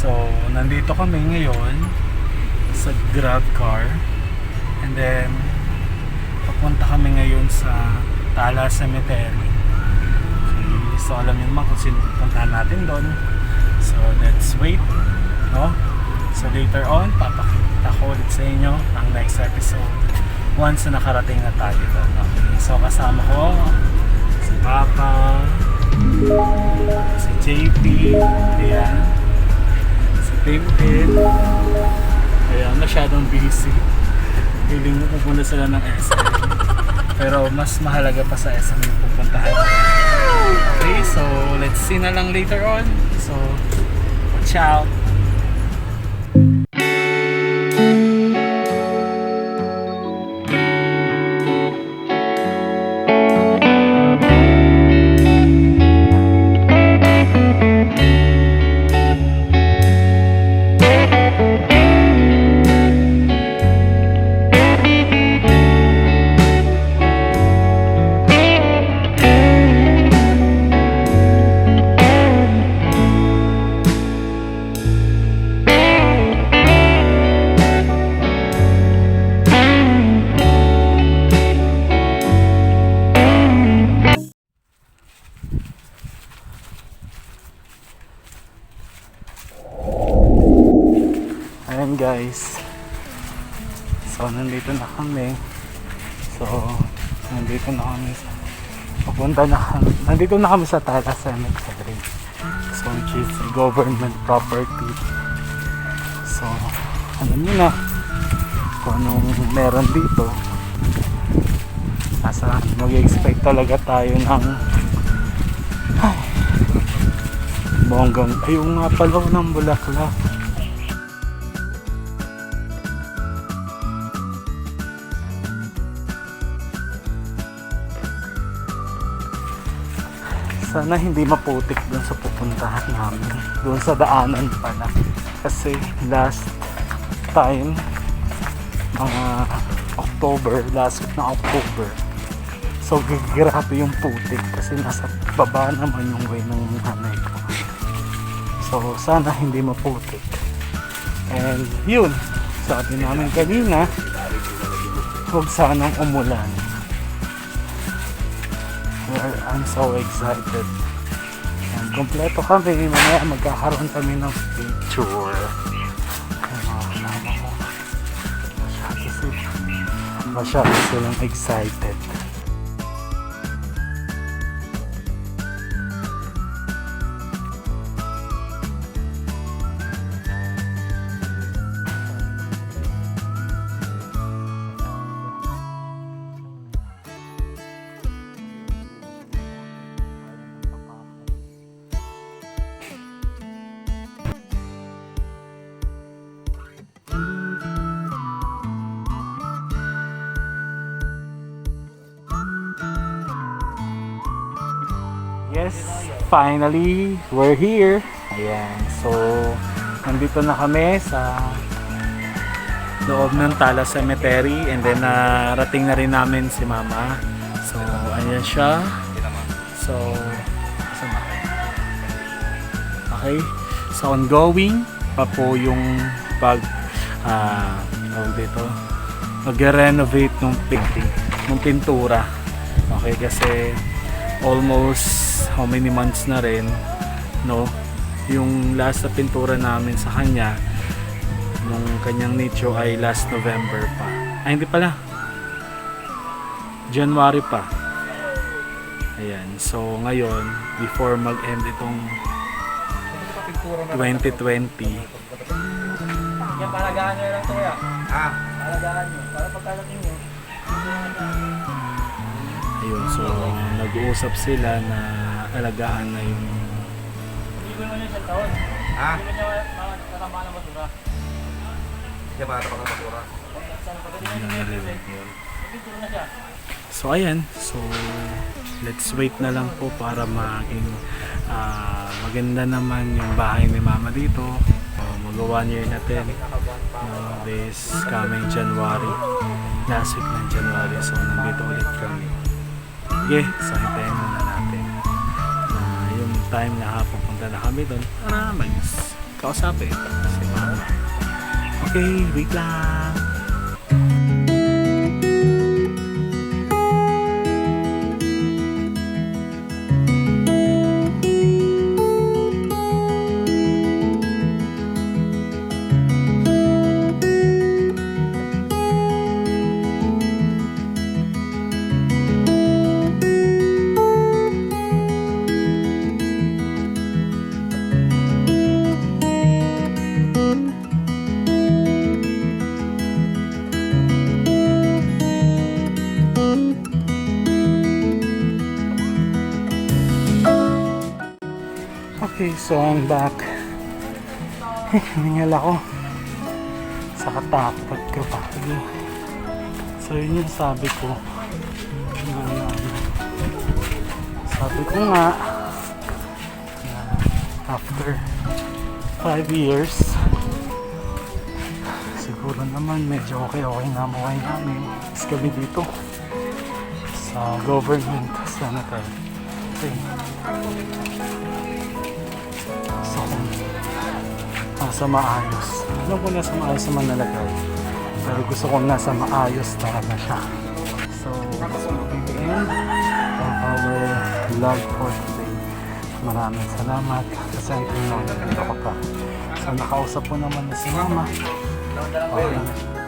So, nandito kami ngayon sa Grab car. And then, papunta kami ngayon sa Tala Cemetery. Okay, so alam niyo naman kung sino puntahan natin doon. So, let's wait. No? So, later on, papakita ko ulit sa inyo ang next episode once na nakarating na tayo doon. Okay, so kasama ko si Papa, si JP, ayan, si Pimpin, ayan, masyadong busy. Feeling mo pupunta sila ng SM. Pero mas mahalaga pa sa SM yung pupuntahan. Okay, so let's see na lang later on. So, watch out! Ayan guys, so nandito na kami. So nandito na kami sa nandito na kami sa Tala Cemetery, so which is a government property. So alam niyo na kung anong meron dito. Nasa mag-expect talaga tayo ng bonggang ayun nga pala ng bulaklak. Sana hindi maputik dun sa pupuntahan namin, dun sa daanan pala, kasi last time mga October, last week na October, so grabe yung putik kasi nasa baba naman yung way ng nanay ko. So sana hindi maputik. And yun, sabi namin kanina, huwag sanang umulan. I'm so excited. And kompleto kami. Mamaya magkakaroon kami ng picture. Ay, mga kasama ko. Masyado silang excited. Yes, finally, we're here. Ayan, so nandito na kami sa loob ng Tala Cemetery, and then narating na rin namin si Mama. So, ayan siya. So, okay, so ongoing pa po yung dito, mag-renovate ng painting, ng pintura. Okay, kasi almost how many months na rin, no? Yung last na pintura namin sa kanya nung kanyang nicho ay last November pa. Ay, hindi pala, January pa. Ayan, so ngayon, before mag-end itong 2020, yan, palagaan nyo lang ito ya. Palagaan nyo, para pagkalating nyo. ayun, so nag-uusap sila na alagaan na yung Hindi ko naman yung isang taon. Hindi ko niya matatamaan ng basura. Hindi ba ito pagkakapura? Pagkakapura na siya. so ayan, so let's wait na lang po para maging maganda naman yung bahay ni Mama dito. Mag 1 year natin this coming January, last week ng January. So nandito ulit kami. Sige, so hintayin muna natin yung time na pupunta na kami doon para kausapin si mama. Okay, wait lang. Okay, so I'm back. Hiningal ako sa katakot ko pa. So yun yung sabi ko. Sabi ko nga na after 5 years siguro naman medyo okay na buhay namin. Tapos kami dito sa government center. Okay. So, nasa maayos. Alam ko nasa maayos naman nalagay. Pero gusto ko nasa maayos talaga siya. So, this will be the end of our vlog for today. Maraming salamat. Kasi ang dito ko pa. So, nakausap ko naman na si mama. Okay.